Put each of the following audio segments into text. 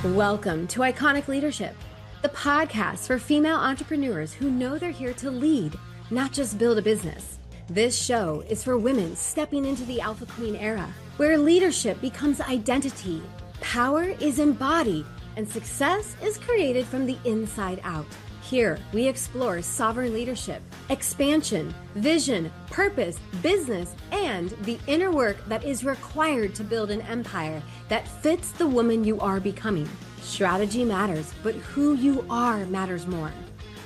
Welcome to Iconic Leadership, the podcast for female entrepreneurs who know they're here to lead, not just build a business. This show is for women stepping into the Alpha Queen era, where leadership becomes identity, power is embodied, and success is created from the inside out. Here, we explore sovereign leadership, expansion, vision, purpose, business, and the inner work that is required to build an empire that fits the woman you are becoming. Strategy matters, but who you are matters more.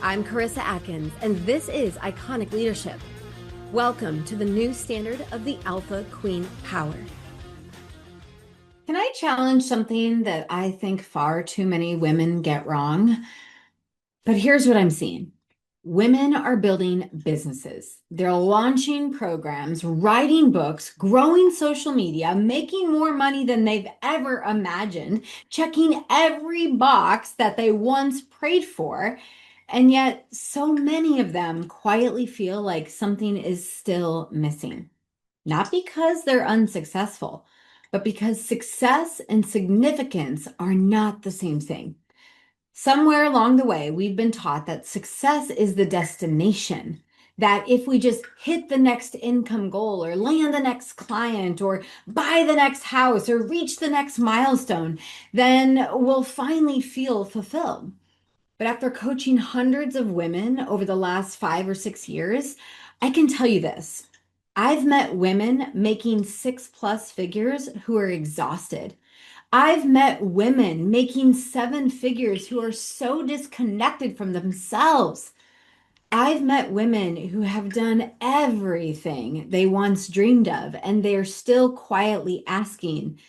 I'm Karissa Adkins, and this is Iconic Leadership. Welcome to the new standard of the Alpha Queen power. Can I challenge something that I think far too many women get wrong? But here's what I'm seeing. Women are building businesses. They're launching programs, writing books, growing social media, making more money than they've ever imagined, checking every box that they once prayed for. And yet so many of them quietly feel like something is still missing. Not because they're unsuccessful, but because success and significance are not the same thing. Somewhere along the way, we've been taught that success is the destination, that if we just hit the next income goal or land the next client or buy the next house or reach the next milestone, then we'll finally feel fulfilled. But after coaching hundreds of women over the last 5 or 6 years, I can tell you this. I've met women making 6+ figures who are exhausted. I've met women making 7 figures who are so disconnected from themselves. I've met women who have done everything they once dreamed of, and they're still quietly asking,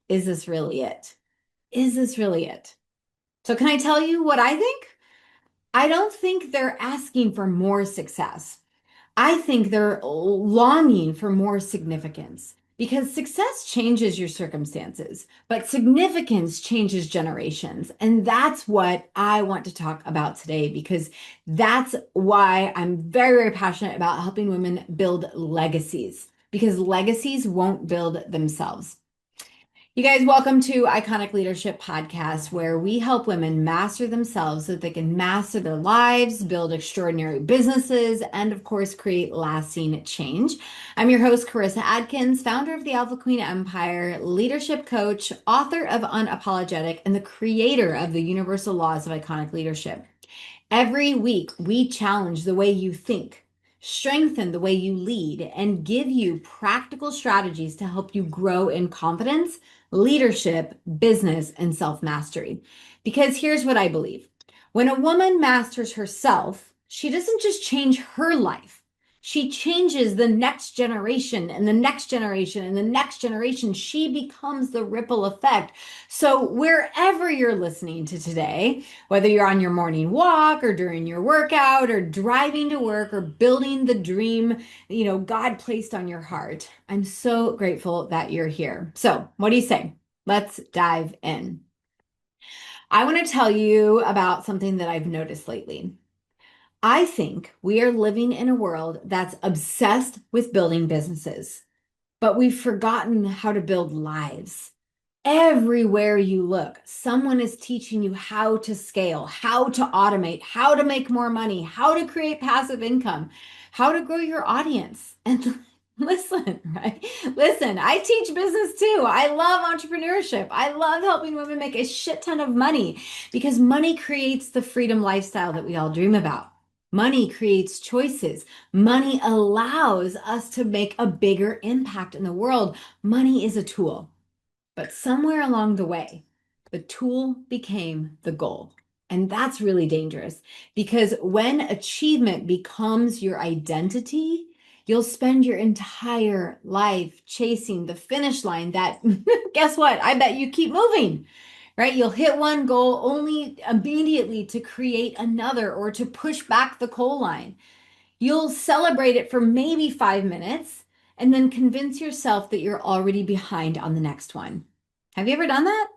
is this really it? Is this really it? So can I tell you what I think? I don't think they're asking for more success. I think they're longing for more significance. Because success changes your circumstances, but significance changes generations. And that's what I want to talk about today, because that's why I'm very, very passionate about helping women build legacies, because legacies won't build themselves. You guys, welcome to Iconic Leadership Podcast, where we help women master themselves so that they can master their lives, build extraordinary businesses, and of course, create lasting change. I'm your host, Karissa Adkins, founder of the Alpha Queen Empire, leadership coach, author of Unapologetic, and the creator of the Universal Laws of Iconic Leadership. Every week, we challenge the way you think, strengthen the way you lead, and give you practical strategies to help you grow in confidence, leadership, business, and self-mastery. Because here's what I believe. When a woman masters herself, she doesn't just change her life. She changes the next generation and the next generation and the next generation. She becomes the ripple effect. So wherever you're listening to today, whether you're on your morning walk or during your workout or driving to work or building the dream, God placed on your heart, I'm so grateful that you're here. So what do you say? Let's dive in. I want to tell you about something that I've noticed lately. I think we are living in a world that's obsessed with building businesses, but we've forgotten how to build lives. Everywhere you look, someone is teaching you how to scale, how to automate, how to make more money, how to create passive income, how to grow your audience. And listen, right? Listen, I teach business too. I love entrepreneurship. I love helping women make a shit ton of money because money creates the freedom lifestyle that we all dream about. Money creates choices. Money allows us to make a bigger impact in the world. Money is a tool. But somewhere along the way, the tool became the goal. And that's really dangerous because when achievement becomes your identity, you'll spend your entire life chasing the finish line that, guess what? I bet you keep moving, right? You'll hit one goal only immediately to create another or to push back the goal line. You'll celebrate it for maybe 5 minutes and then convince yourself that you're already behind on the next one. Have you ever done that?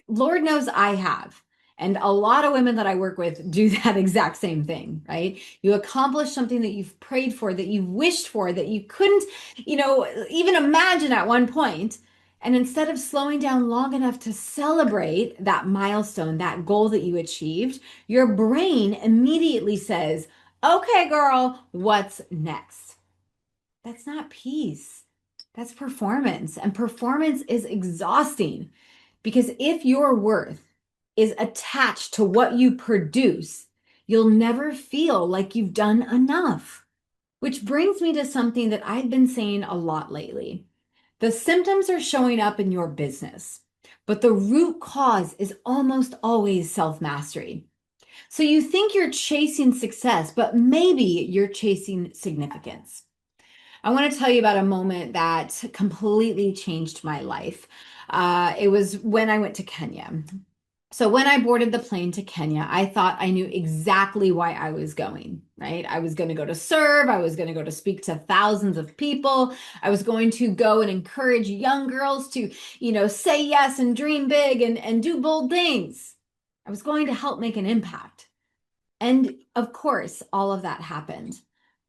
Lord knows I have. And a lot of women that I work with do that exact same thing, right? You accomplish something that you've prayed for, that you've wished for, that you couldn't, even imagine at one point. And instead of slowing down long enough to celebrate that milestone, that goal that you achieved, your brain immediately says, okay, girl, what's next? That's not peace. That's performance. And performance is exhausting because if your worth is attached to what you produce, you'll never feel like you've done enough. Which brings me to something that I've been saying a lot lately. The symptoms are showing up in your business, but the root cause is almost always self-mastery. So you think you're chasing success, but maybe you're chasing significance. I want to tell you about a moment that completely changed my life. It was when I went to Kenya. So when I boarded the plane to Kenya, I thought I knew exactly why I was going, right? I was going to go to serve. I was going to go to speak to thousands of people. I was going to go and encourage young girls to, say yes and dream big and do bold things. I was going to help make an impact. And of course, all of that happened.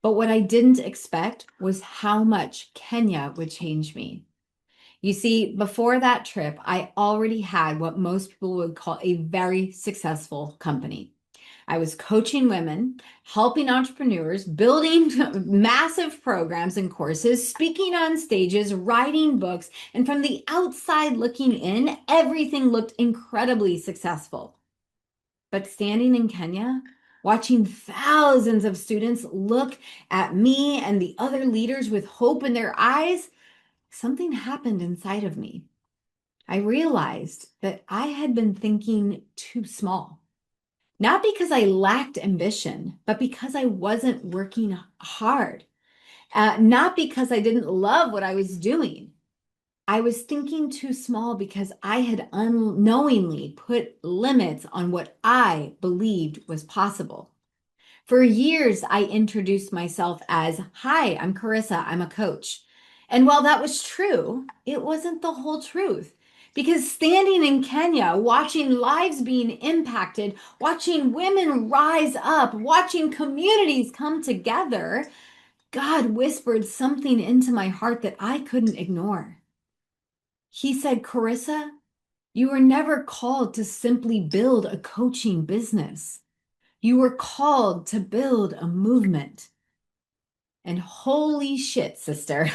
But what I didn't expect was how much Kenya would change me. You see, before that trip, I already had what most people would call a very successful company. I was coaching women, helping entrepreneurs, building massive programs and courses, speaking on stages, writing books, and from the outside looking in, everything looked incredibly successful. But standing in Kenya, watching thousands of students look at me and the other leaders with hope in their eyes, something happened inside of me. I realized that I had been thinking too small, not because I lacked ambition, but because I wasn't working hard, not because I didn't love what I was doing. I was thinking too small because I had unknowingly put limits on what I believed was possible. For years, I introduced myself as, "Hi, I'm Karissa, I'm a coach." And while that was true, it wasn't the whole truth. Because standing in Kenya, watching lives being impacted, watching women rise up, watching communities come together, God whispered something into my heart that I couldn't ignore. He said, "Karissa, you were never called to simply build a coaching business. You were called to build a movement." And holy shit, sister,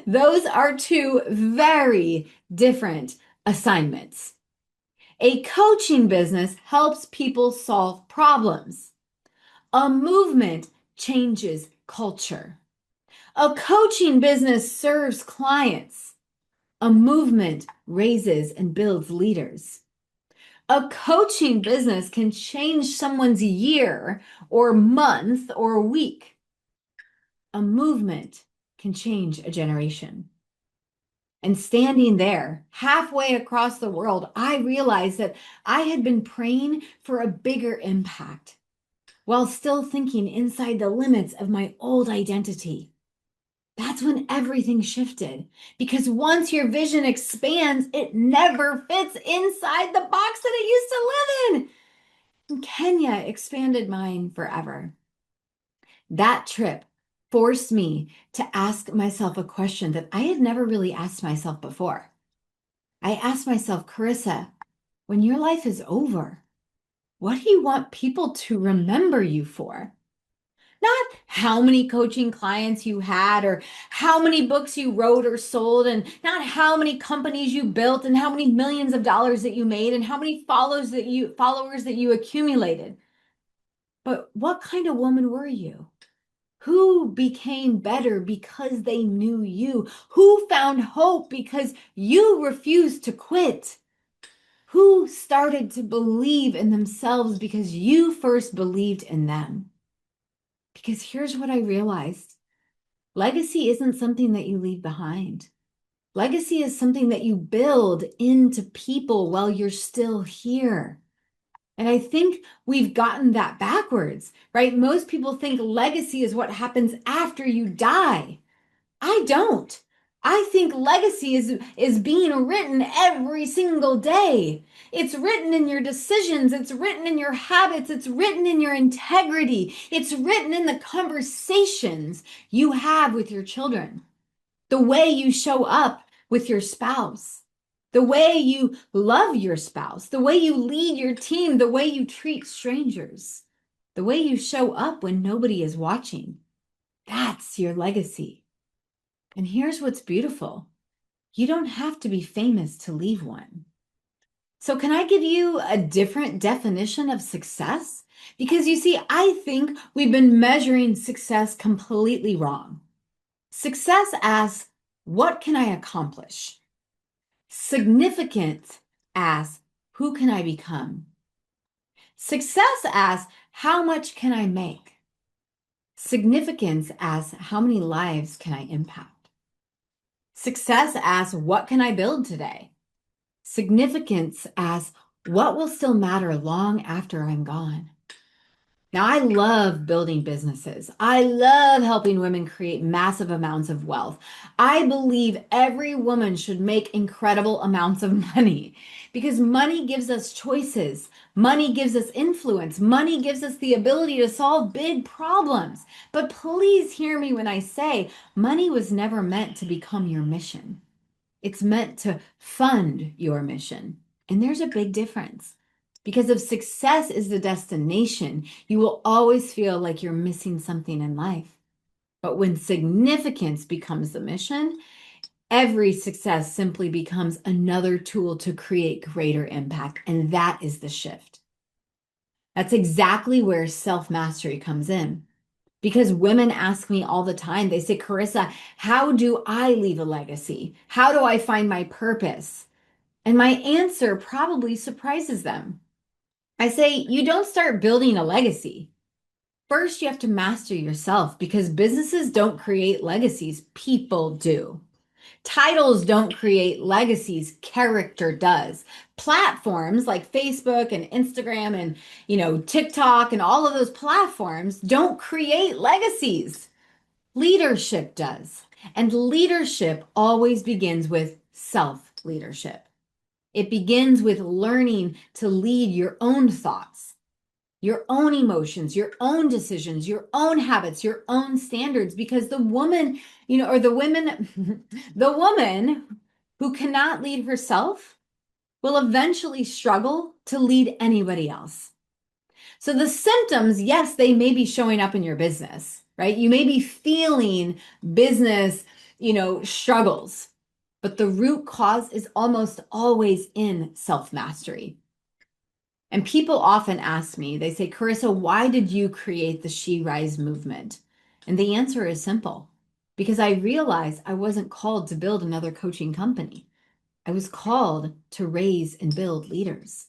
those are two very different assignments. A coaching business helps people solve problems. A movement changes culture. A coaching business serves clients. A movement raises and builds leaders. A coaching business can change someone's year or month or week. A movement can change a generation. And standing there, halfway across the world, I realized that I had been praying for a bigger impact while still thinking inside the limits of my old identity. That's when everything shifted. Because once your vision expands, it never fits inside the box that it used to live in. And Kenya expanded mine forever. That trip forced me to ask myself a question that I had never really asked myself before. I asked myself, "Karissa, when your life is over, what do you want people to remember you for?" Not how many coaching clients you had or how many books you wrote or sold, and not how many companies you built and how many millions of dollars that you made and how many followers that you accumulated. But what kind of woman were you? Who became better because they knew you? Who found hope because you refused to quit? Who started to believe in themselves because you first believed in them? Because here's what I realized. Legacy isn't something that you leave behind. Legacy is something that you build into people while you're still here. And I think we've gotten that backwards, right? Most people think legacy is what happens after you die. I don't. I think legacy is being written every single day. It's written in your decisions. It's written in your habits. It's written in your integrity. It's written in the conversations you have with your children. The way you show up with your spouse, the way you love your spouse, the way you lead your team, the way you treat strangers, the way you show up when nobody is watching. That's your legacy. And here's what's beautiful. You don't have to be famous to leave one. So can I give you a different definition of success? Because you see, I think we've been measuring success completely wrong. Success asks, what can I accomplish? Significance asks, who can I become? Success asks, how much can I make? Significance asks, how many lives can I impact? Success asks, what can I build today? Significance asks, what will still matter long after I'm gone? Now, I love building businesses. I love helping women create massive amounts of wealth. I believe every woman should make incredible amounts of money because money gives us choices. Money gives us influence. Money gives us the ability to solve big problems. But please hear me when I say money was never meant to become your mission. It's meant to fund your mission. And there's a big difference. Because if success is the destination, you will always feel like you're missing something in life. But when significance becomes the mission, every success simply becomes another tool to create greater impact. And that is the shift. That's exactly where self-mastery comes in. Because women ask me all the time, they say, Karissa, how do I leave a legacy? How do I find my purpose? And my answer probably surprises them. I say, you don't start building a legacy. First, you have to master yourself because businesses don't create legacies, people do. Titles don't create legacies, character does. Platforms like Facebook and Instagram and, TikTok and all of those platforms don't create legacies. Leadership does. And leadership always begins with self-leadership. It begins with learning to lead your own thoughts, your own emotions, your own decisions, your own habits, your own standards, because the woman, or the women, the woman who cannot lead herself will eventually struggle to lead anybody else. So the symptoms, yes, they may be showing up in your business, right? You may be feeling business, struggles, but the root cause is almost always in self-mastery. And people often ask me, they say, Karissa, why did you create the She Rise movement? And the answer is simple, because I realized I wasn't called to build another coaching company. I was called to raise and build leaders.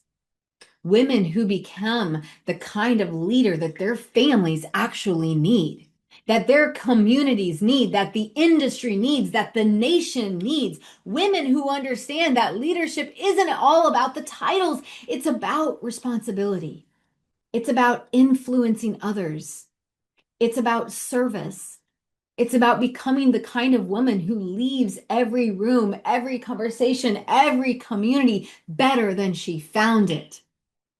Women who become the kind of leader that their families actually need, that their communities need, that the industry needs, that the nation needs. Women who understand that leadership isn't all about the titles. It's about responsibility. It's about influencing others. It's about service. It's about becoming the kind of woman who leaves every room, every conversation, every community better than she found it.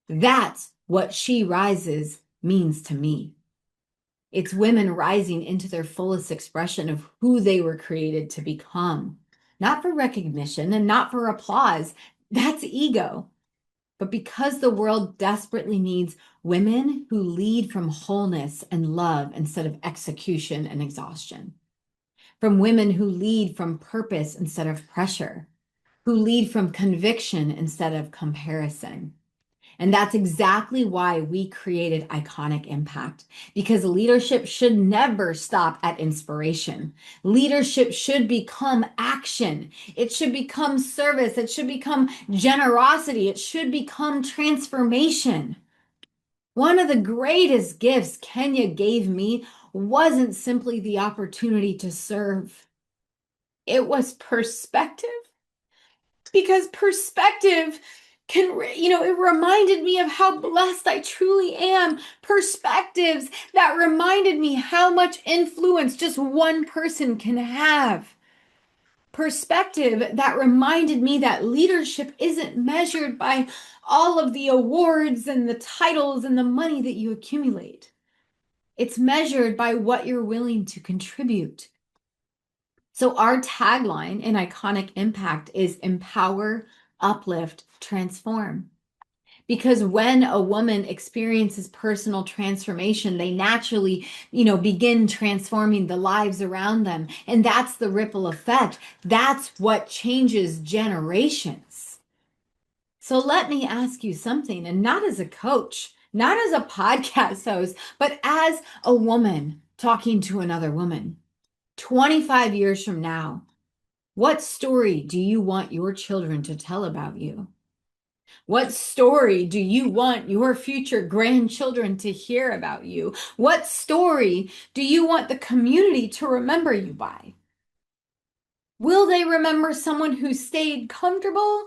That's what She Rises means to me. It's women rising into their fullest expression of who they were created to become, not for recognition and not for applause. That's ego. But because the world desperately needs women who lead from wholeness and love instead of execution and exhaustion, from women who lead from purpose instead of pressure, who lead from conviction instead of comparison. And that's exactly why we created Iconic Impact, because leadership should never stop at inspiration. Leadership should become action. It should become service. It should become generosity. It should become transformation. One of the greatest gifts Kenya gave me wasn't simply the opportunity to serve. It was perspective, because perspective it reminded me of how blessed I truly am. Perspectives that reminded me how much influence just one person can have. Perspective that reminded me that leadership isn't measured by all of the awards and the titles and the money that you accumulate. It's measured by what you're willing to contribute. So our tagline in Iconic Impact is empower, uplift, transform. Because when a woman experiences personal transformation, they naturally, begin transforming the lives around them. And that's the ripple effect. That's what changes generations. So let me ask you something, and not as a coach, not as a podcast host, but as a woman talking to another woman. 25 years from now, what story do you want your children to tell about you? What story do you want your future grandchildren to hear about you? What story do you want the community to remember you by? Will they remember someone who stayed comfortable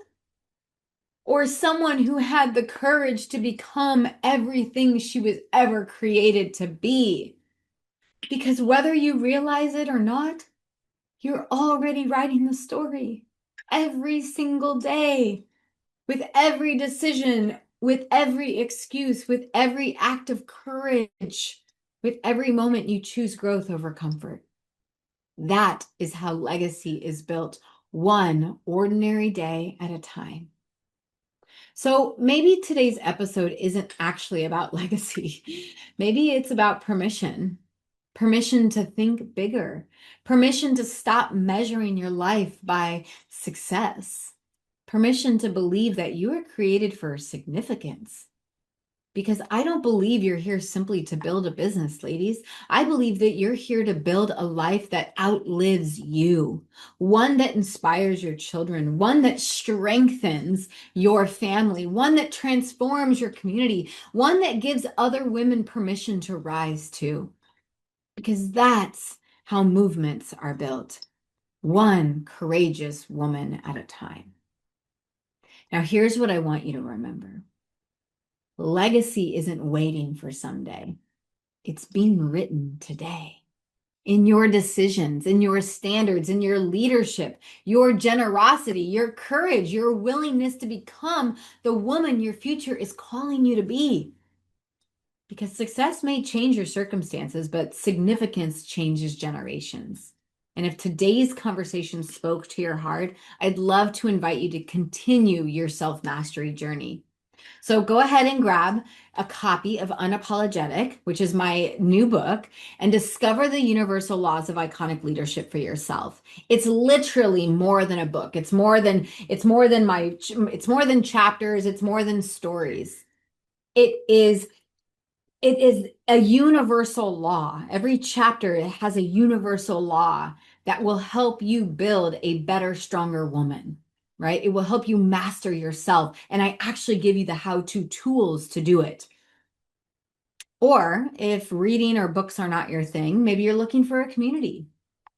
or someone who had the courage to become everything she was ever created to be? Because whether you realize it or not, you're already writing the story every single day, with every decision, with every excuse, with every act of courage, with every moment you choose growth over comfort. That is how legacy is built, one ordinary day at a time. So maybe today's episode isn't actually about legacy. Maybe it's about permission. Permission to think bigger, permission to stop measuring your life by success, permission to believe that you are created for significance. Because I don't believe you're here simply to build a business, ladies. I believe that you're here to build a life that outlives you, one that inspires your children, one that strengthens your family, one that transforms your community, one that gives other women permission to rise too. Because that's how movements are built, one courageous woman at a time. Now, here's what I want you to remember. Legacy isn't waiting for someday. It's being written today. In your decisions, in your standards, in your leadership, your generosity, your courage, your willingness to become the woman your future is calling you to be. Because success may change your circumstances, but significance changes generations. And if today's conversation spoke to your heart, I'd love to invite you to continue your self-mastery journey. So go ahead and grab a copy of Unapologetic, which is my new book, and discover the universal laws of iconic leadership for yourself. It's literally more than a book. It's more than chapters. It's more than stories. It is a universal law. Every chapter has a universal law that will help you build a better, stronger woman. Right? It will help you master yourself. And I actually give you the how-to tools to do it. Or if reading or books are not your thing, maybe you're looking for a community.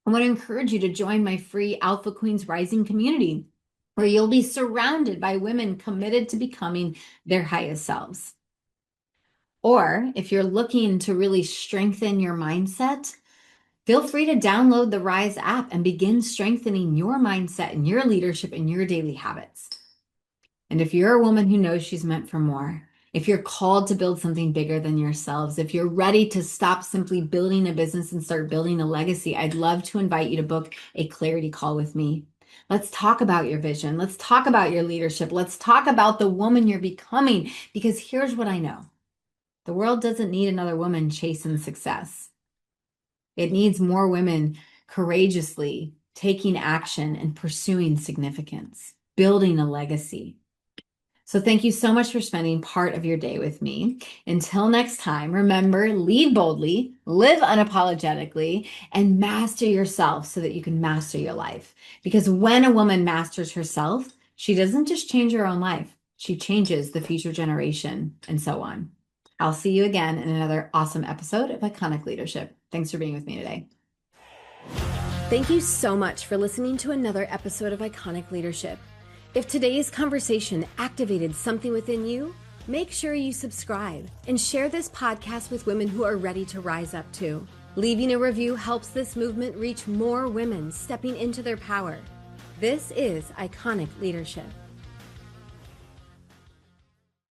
I want to encourage you to join my free Alpha Queens Rising community, where you'll be surrounded by women committed to becoming their highest selves. Or if you're looking to really strengthen your mindset, feel free to download the Rise app and begin strengthening your mindset and your leadership and your daily habits. And if you're a woman who knows she's meant for more, if you're called to build something bigger than yourselves, if you're ready to stop simply building a business and start building a legacy, I'd love to invite you to book a clarity call with me. Let's talk about your vision. Let's talk about your leadership. Let's talk about the woman you're becoming, because here's what I know. The world doesn't need another woman chasing success. It needs more women courageously taking action and pursuing significance, building a legacy. So thank you so much for spending part of your day with me. Until next time, remember, lead boldly, live unapologetically, and master yourself so that you can master your life. Because when a woman masters herself, she doesn't just change her own life, she changes the future generation, and so on. I'll see you again in another awesome episode of Iconic Leadership. Thanks for being with me today. Thank you so much for listening to another episode of Iconic Leadership. If today's conversation activated something within you, make sure you subscribe and share this podcast with women who are ready to rise up too. Leaving a review helps this movement reach more women stepping into their power. This is Iconic Leadership.